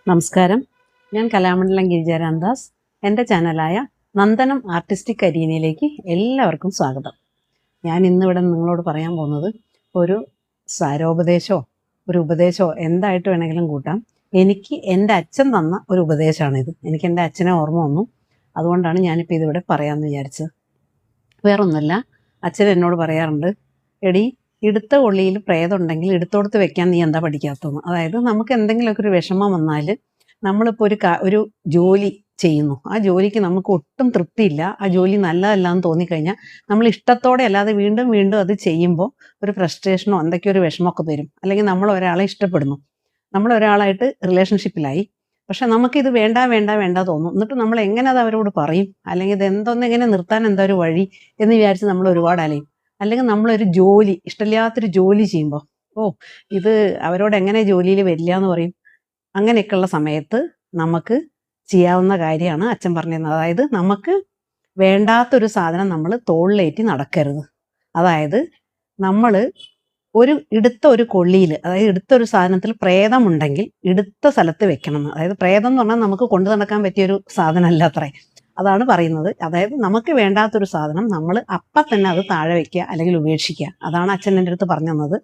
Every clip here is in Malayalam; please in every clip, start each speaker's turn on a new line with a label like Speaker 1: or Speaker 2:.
Speaker 1: നമസ്കാരം, ഞാൻ കലാമണ്ഡലം ഗിരിജാരാംദാസ്. എൻ്റെ ചാനലായ നന്ദനം ആർട്ടിസ്റ്റിക് അരീനയിലേക്ക് എല്ലാവർക്കും സ്വാഗതം. ഞാൻ ഇന്നിവിടെ നിങ്ങളോട് പറയാൻ പോകുന്നത് ഒരു സാരോപദേശമോ ഒരു ഉപദേശമോ എന്തായിട്ട് വേണമെങ്കിലും കൂട്ടാം. എനിക്ക് എൻ്റെ അച്ഛൻ തന്ന ഒരു ഉപദേശമാണിത്. എനിക്ക് എൻ്റെ അച്ഛനെ ഓർമ്മ വന്നു, അതുകൊണ്ടാണ് ഞാനിപ്പോൾ ഇതിവിടെ പറയാമെന്ന് വിചാരിച്ചത്. വേറൊന്നുമല്ല, അച്ഛൻ എന്നോട് പറയാറുണ്ട്, എടി ഇടുത്ത കൊള്ളിയിൽ പ്രേതം ഉണ്ടെങ്കിൽ ഇടുത്തോടത്ത് വെക്കാൻ നീ എന്താ പഠിക്കാത്തതെന്ന്. അതായത് നമുക്ക് എന്തെങ്കിലുമൊക്കെ ഒരു വിഷമം വന്നാൽ നമ്മളിപ്പോൾ ഒരു ജോലി ചെയ്യുന്നു, ആ ജോലിക്ക് നമുക്ക് ഒട്ടും തൃപ്തിയില്ല, ആ ജോലി നല്ലതല്ല എന്ന് തോന്നിക്കഴിഞ്ഞാൽ നമ്മൾ ഇഷ്ടത്തോടെ അല്ലാതെ വീണ്ടും വീണ്ടും അത് ചെയ്യുമ്പോൾ ഒരു ഫ്രസ്ട്രേഷനോ എന്തൊക്കെയോ ഒരു വിഷമമൊക്കെ വരും. അല്ലെങ്കിൽ നമ്മൾ ഒരാളെ ഇഷ്ടപ്പെടുന്നു, നമ്മൾ ഒരാളായിട്ട് റിലേഷൻഷിപ്പിലായി, പക്ഷെ നമുക്കിത് വേണ്ട വേണ്ട വേണ്ട തോന്നും. എന്നിട്ട് നമ്മൾ എങ്ങനെ അത് അവരോട് പറയും, അല്ലെങ്കിൽ ഇത് എങ്ങനെ നിർത്താൻ എന്താ ഒരു വഴി എന്ന് വിചാരിച്ച് നമ്മൾ ഒരുപാട് അലയും. അല്ലെങ്കിൽ നമ്മളൊരു ജോലി ഇഷ്ടമില്ലാത്തൊരു ജോലി ചെയ്യുമ്പോൾ ഇത് അവരോട് എങ്ങനെ ജോലിയിൽ വരില്ല എന്ന് പറയും. അങ്ങനെയൊക്കെയുള്ള സമയത്ത് നമുക്ക് ചെയ്യാവുന്ന കാര്യമാണ് അച്ഛൻ പറഞ്ഞിരുന്നത്. അതായത് നമുക്ക് വേണ്ടാത്തൊരു സാധനം നമ്മൾ തോളിലേറ്റി നടക്കരുത്. അതായത് നമ്മൾ എടുത്ത ഒരു കൊള്ളിയിൽ, അതായത് എടുത്ത ഒരു സാധനത്തിൽ പ്രേതമുണ്ടെങ്കിൽ എടുത്ത സ്ഥലത്ത് വെക്കണം എന്ന്. അതായത് പ്രേതം എന്ന് പറഞ്ഞാൽ നമുക്ക് കൊണ്ടു നടക്കാൻ പറ്റിയൊരു സാധനമല്ല അത്രേ, അതാണ് പറയുന്നത്. അതായത് നമുക്ക് വേണ്ടാത്തൊരു സാധനം നമ്മൾ അപ്പം തന്നെ അത് താഴെ വയ്ക്കുക അല്ലെങ്കിൽ ഉപേക്ഷിക്കുക. അതാണ് അച്ഛൻ എൻ്റെ അടുത്ത് പറഞ്ഞു തന്നത്.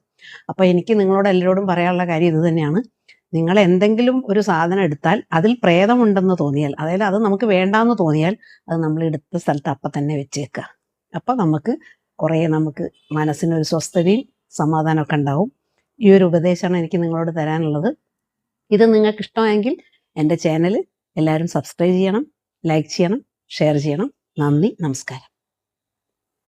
Speaker 1: അപ്പോൾ എനിക്ക് നിങ്ങളോട് എല്ലാവരോടും പറയാനുള്ള കാര്യം ഇത് തന്നെയാണ്. നിങ്ങൾ എന്തെങ്കിലും ഒരു സാധനം എടുത്താൽ അതിൽ പ്രേതമുണ്ടെന്ന് തോന്നിയാൽ, അതായത് അത് നമുക്ക് വേണ്ടാന്ന് തോന്നിയാൽ അത് നമ്മൾ എടുത്ത സ്ഥലത്ത് അപ്പം തന്നെ വെച്ചേക്കുക. അപ്പം നമുക്ക് മനസ്സിനൊരു സ്വസ്ഥതയും സമാധാനമൊക്കെ ഉണ്ടാവും. ഈ ഒരു ഉപദേശമാണ് എനിക്ക് നിങ്ങളോട് തരാനുള്ളത്. ഇത് നിങ്ങൾക്ക് ഇഷ്ടമായെങ്കിൽ എൻ്റെ ചാനൽ എല്ലാവരും സബ്സ്ക്രൈബ് ചെയ്യണം, ലൈക്ക് ചെയ്യണം, ഷെയർ ചെയ്യണം. നന്ദി, നമസ്കാരം.